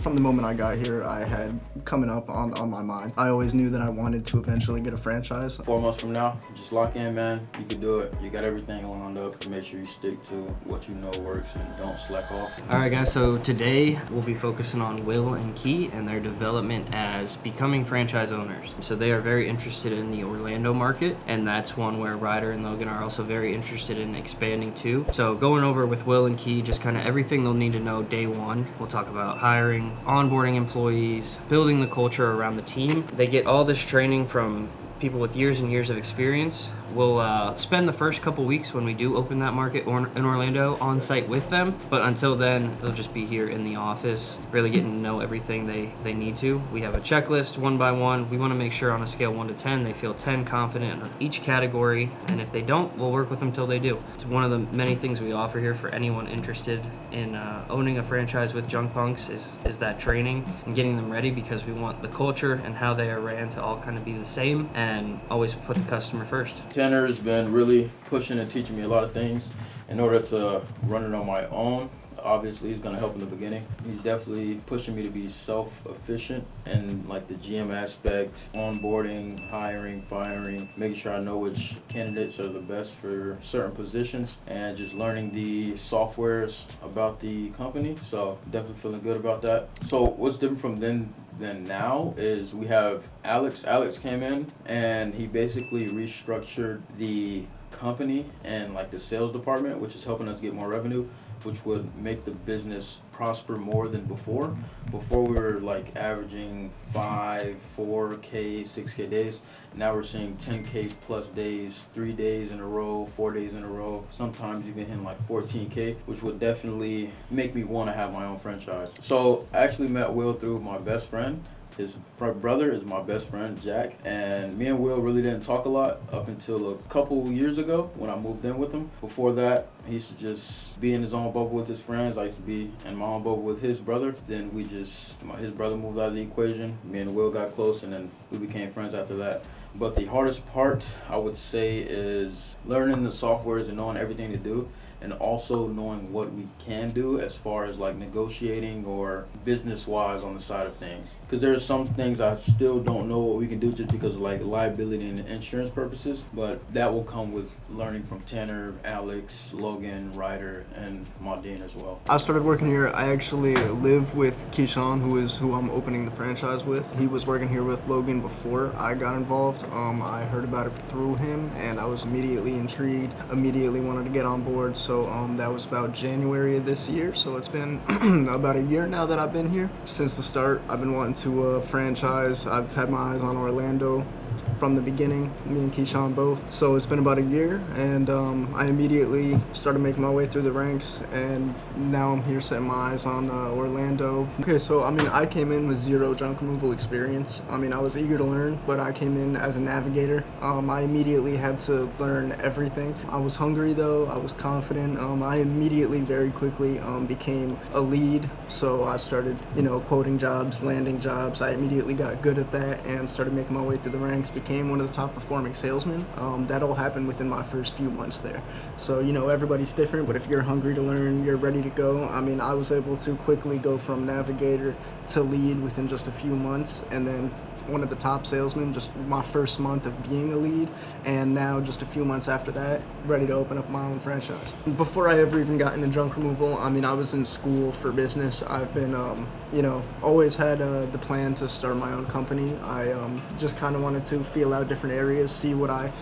From the moment I got here, I had coming up on my mind. I always knew that I wanted to eventually get a franchise. 4 months from now, just lock in, man. You can do it. You got everything lined up. Make sure you stick to what you know works and don't slack off. All right, guys, so today we'll be focusing on Will and Key and their development as becoming franchise owners. So they are very interested in the Orlando market, and that's one where Ryder and Logan are also very interested in expanding to. So going over with Will and Key, just kind of everything they'll need to know day one. We'll talk about hiring, onboarding employees, building the culture around the team. They get all this training from people with years and years of experience. We'll spend the first couple weeks when we do open that market in Orlando on site with them, but until then they'll just be here in the office really getting to know everything they need to. We have a checklist one by one. We want to make sure on a scale 1 to 10 they feel 10 confident in each category, and if they don't, we'll work with them till they do. It's one of the many things we offer here for anyone interested in owning a franchise with Junk Punks is that training and getting them ready, because we want the culture and how they are ran to all kind of be the same and always put the customer first. Tanner has been really pushing and teaching me a lot of things in order to run it on my own. Obviously, he's going to help in the beginning. He's definitely pushing me to be self-efficient and like the GM aspect, onboarding, hiring, firing, making sure I know which candidates are the best for certain positions, and just learning the softwares about the company. So definitely feeling good about that. So what's different from then now is we have Alex. Alex came in and he basically restructured the company and like the sales department, which is helping us get more revenue, which would make the business prosper more than before. Before we were like averaging 5, 4K, 6K days. Now we're seeing 10K plus days, 3 days in a row, 4 days in a row, sometimes even hitting like 14K, which would definitely make me want to have my own franchise. So I actually met Will through my best friend. His brother is my best friend, Jack, and me and Will really didn't talk a lot up until a couple years ago when I moved in with him. Before that, he used to just be in his own bubble with his friends. I used to be in my own bubble with his brother. Then his brother moved out of the equation. Me and Will got close, and then we became friends after that. But the hardest part, I would say, is learning the softwares and knowing everything to do, and also knowing what we can do as far as like negotiating or business-wise on the side of things. Because there are some things I still don't know what we can do just because of like liability and insurance purposes, but that will come with learning from Tanner, Alex, Logan, Ryder, and Maudine as well. I started working here. I actually live with Keyshawn, who I'm opening the franchise with. He was working here with Logan before I got involved. I heard about it through him, and I was immediately intrigued, immediately wanted to get on board. So that was about January of this year. So it's been about a year now that I've been here. Since the start, I've been wanting to franchise. I've had my eyes on Orlando from the beginning, me and Keyshawn both. So it's been about a year, and I immediately started making my way through the ranks, and now I'm here setting my eyes on Orlando. Okay, so I came in with zero junk removal experience. I was eager to learn, but I came in as a navigator. I immediately had to learn everything. I was hungry though, I was confident. I immediately, very quickly became a lead, so I started, quoting jobs, landing jobs. I immediately got good at that and started making my way through the ranks, became one of the top performing salesmen. That all happened within my first few months there. So, everybody's different, but if you're hungry to learn, you're ready to go. I was able to quickly go from navigator to lead within just a few months, and then one of the top salesmen just my first month of being a lead, and now just a few months after that, ready to open up my own franchise. Before I ever even got into junk removal, I was in school for business. I've been, always had the plan to start my own company. I just kind of wanted to feel out different areas, see what I,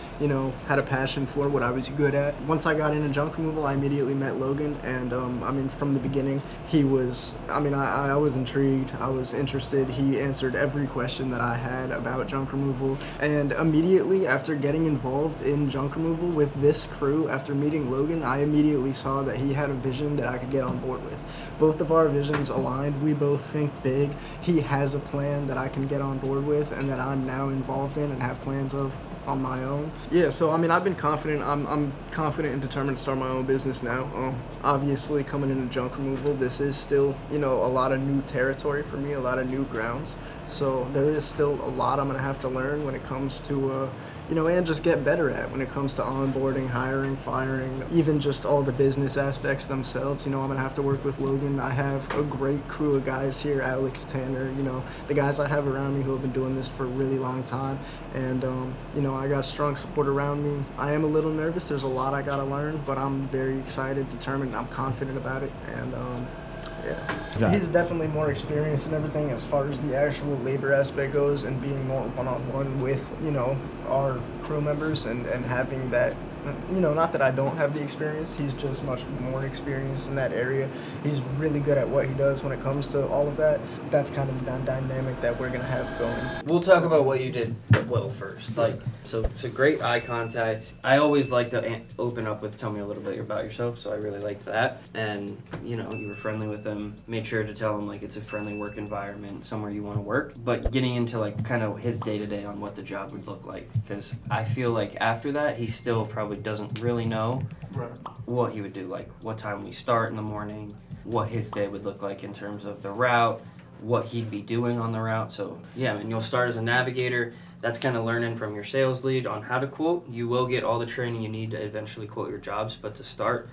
had a passion for, what I was good at. Once I got into junk removal, I immediately met Logan, and from the beginning, he was, I was intrigued, I was interested. He answered every question that I had about junk removal, and immediately after getting involved in junk removal with this crew, after meeting Logan, I immediately saw that he had a vision that I could get on board with. Both of our visions aligned. We both think big. He has a plan that I can get on board with and that I'm now involved in and have plans of on my own. Yeah, so I've been confident. I'm confident and determined to start my own business now. Obviously, coming into junk removal, this is still, a lot of new territory for me, a lot of new grounds. So there is still a lot I'm gonna have to learn when it comes to, and just get better at when it comes to onboarding, hiring, firing, even just all the business aspects themselves. I'm gonna have to work with Logan and I have a great crew of guys here, Alex, Tanner, you know, the guys I have around me who have been doing this for a really long time. And, you know, I got strong support around me. I am a little nervous. There's a lot I got to learn, but I'm very excited, determined, I'm confident about it. And, yeah. He's definitely more experienced and everything as far as the actual labor aspect goes, and being more one-on-one with, you know, our crew members and having that, you know, not that I don't have the experience, he's just much more experienced in that area. He's really good at what he does when it comes to all of that. That's kind of the dynamic that we're going to have going. We'll talk about what you did well first. Like, so great eye contact. I always like to open up with tell me a little bit about yourself, so I really liked that. And, you know, you were friendly with him, made sure to tell him, like, it's a friendly work environment, somewhere you want to work. But getting into, like, kind of his day-to-day on what the job would look like. Because I feel like after that, he still probably doesn't really know what he would do, like what time we start in the morning, what his day would look like in terms of the route, what he'd be doing on the route. So yeah, I mean, you'll start as a navigator. That's kind of learning from your sales lead on how to quote. You will get all the training you need to eventually quote your jobs, but to start,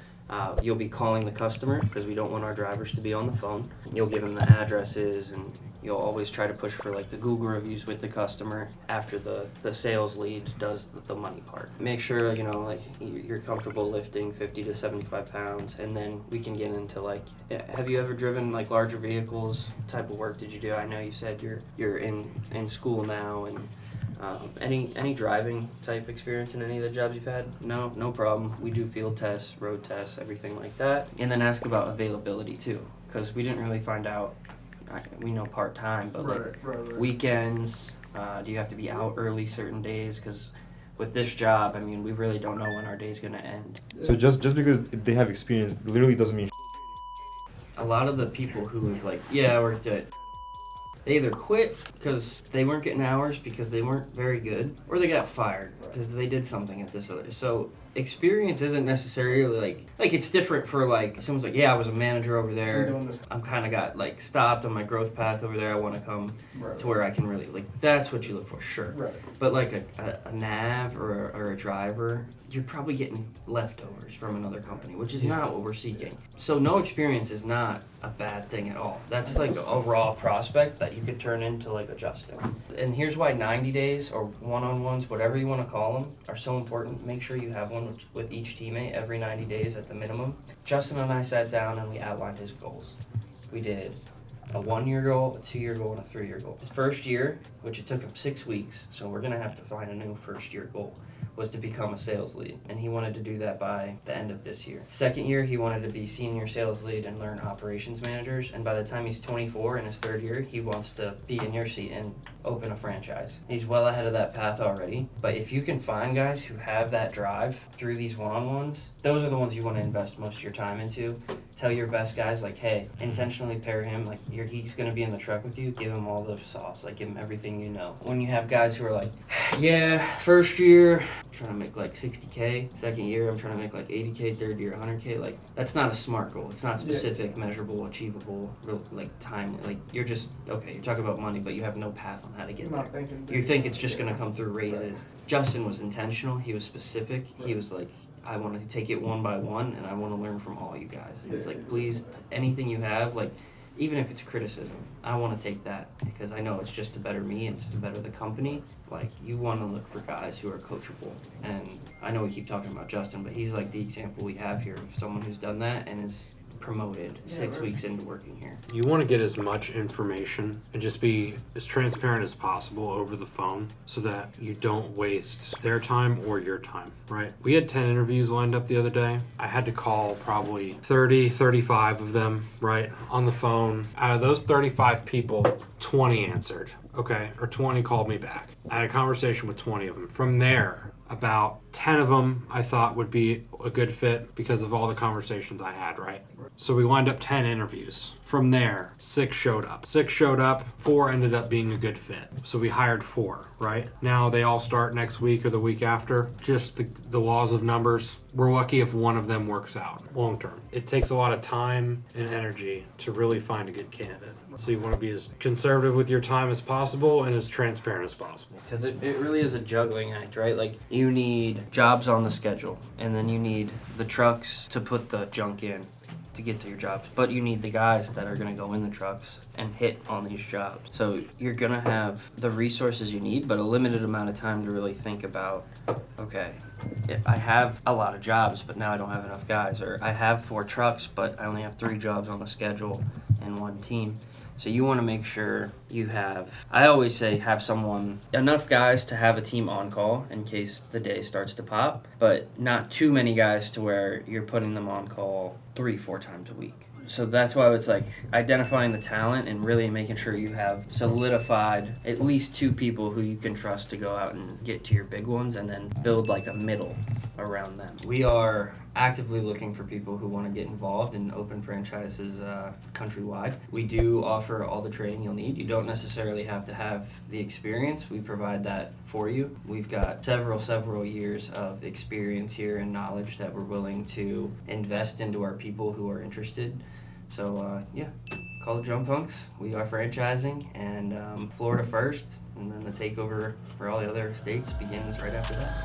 you'll be calling the customer because we don't want our drivers to be on the phone. You'll give them the addresses, and you'll always try to push for like the Google reviews with the customer after the sales lead does the money part. Make sure, you know, like you're comfortable lifting 50 to 75 pounds, and then we can get into like, have you ever driven like larger vehicles? What type of work did you do? I know you said you're in school now, and any driving type experience in any of the jobs you've had? No problem. We do field tests, road tests, everything like that. And then ask about availability too, because we didn't really find out. We know part-time, but like weekends, do you have to be out early certain days? Because with this job, I mean, we really don't know when our day's going to end. So just because they have experience literally doesn't mean A lot of the people who have like, yeah, I worked at, they either quit because they weren't getting hours because they weren't very good, or they got fired because they did something at this other. So experience isn't necessarily like it's different for like someone's like, yeah, I was a manager over there. I'm kind of got like stopped on my growth path over there. I want to come to where I can really like. That's what you look for, sure. Right. But like a nav or a driver, you're probably getting leftovers from another company, which is not what we're seeking. So no experience is not a bad thing at all. That's like a raw prospect that you could turn into like a Justin. And here's why 90 days or one-on-ones, whatever you want to call them, are so important. Make sure you have one with each teammate every 90 days at the minimum. Justin and I sat down and we outlined his goals. We did a 1-year goal, a 2-year goal, and a 3-year goal. His first year, which it took him 6 weeks, so we're gonna have to find a new first-year goal, was to become a sales lead, and he wanted to do that by the end of this year. Second year, he wanted to be senior sales lead and learn operations managers, and by the time he's 24 in his 3rd year, he wants to be in your seat and open a franchise. He's well ahead of that path already, but if you can find guys who have that drive through these one-on-ones, those are the ones you want to invest most of your time into. Tell your best guys, like, hey, intentionally pair him, like, he's going to be in the truck with you, give him all the sauce, like, give him everything you know. When you have guys who are like, yeah, first year, I'm trying to make like 60K, second year, I'm trying to make like 80K, third year, 100K, like, that's not a SMART goal. It's not specific, measurable, achievable, real, like, timely. Like, you're just, okay, you're talking about money, but you have no path on how to get there. You think it's just going to come through raises. Right. Justin was intentional, he was specific, he was like, I want to take it one by one, and I want to learn from all you guys. It's like, please, anything you have, like, even if it's criticism, I want to take that because I know it's just to better me and it's to better the company. Like, you want to look for guys who are coachable. And I know we keep talking about Justin, but he's like the example we have here of someone who's done that and is promoted 6 weeks into working here. You want to get as much information and just be as transparent as possible over the phone so that you don't waste their time or your time, right? We had 10 interviews lined up the other day. I had to call probably 30, 35 of them, right, on the phone. Out of those 35 people, 20 answered, okay, or 20 called me back. I had a conversation with 20 of them. From there, about 10 of them I thought would be a good fit because of all the conversations I had, right? So we lined up 10 interviews. From there, 6 showed up. 6 showed up, 4 ended up being a good fit. So we hired 4, right? Now they all start next week or the week after. Just the laws of numbers. We're lucky if one of them works out long term. It takes a lot of time and energy to really find a good candidate. So you want to be as conservative with your time as possible and as transparent as possible. Because it really is a juggling act, right? Like, you need jobs on the schedule, and then you need the trucks to put the junk in to get to your jobs, but you need the guys that are going to go in the trucks and hit on these jobs. So you're going to have the resources you need, but a limited amount of time to really think about, okay, I have a lot of jobs, but now I don't have enough guys. Or I have 4 trucks, but I only have 3 jobs on the schedule and 1 team. So you want to make sure you have, I always say, have enough guys to have a team on call in case the day starts to pop, but not too many guys to where you're putting them on call 3-4 times a week. So that's why it's like identifying the talent and really making sure you have solidified at least 2 people who you can trust to go out and get to your big ones, and then build like a middle around them. We are actively looking for people who want to get involved in open franchises countrywide. We do offer all the training you'll need. You don't necessarily have to have the experience. We provide that for you. We've got several years of experience here and knowledge that we're willing to invest into our people who are interested. So yeah, call the Drum Punks. We are franchising, and Florida first, and then the takeover for all the other states begins right after that.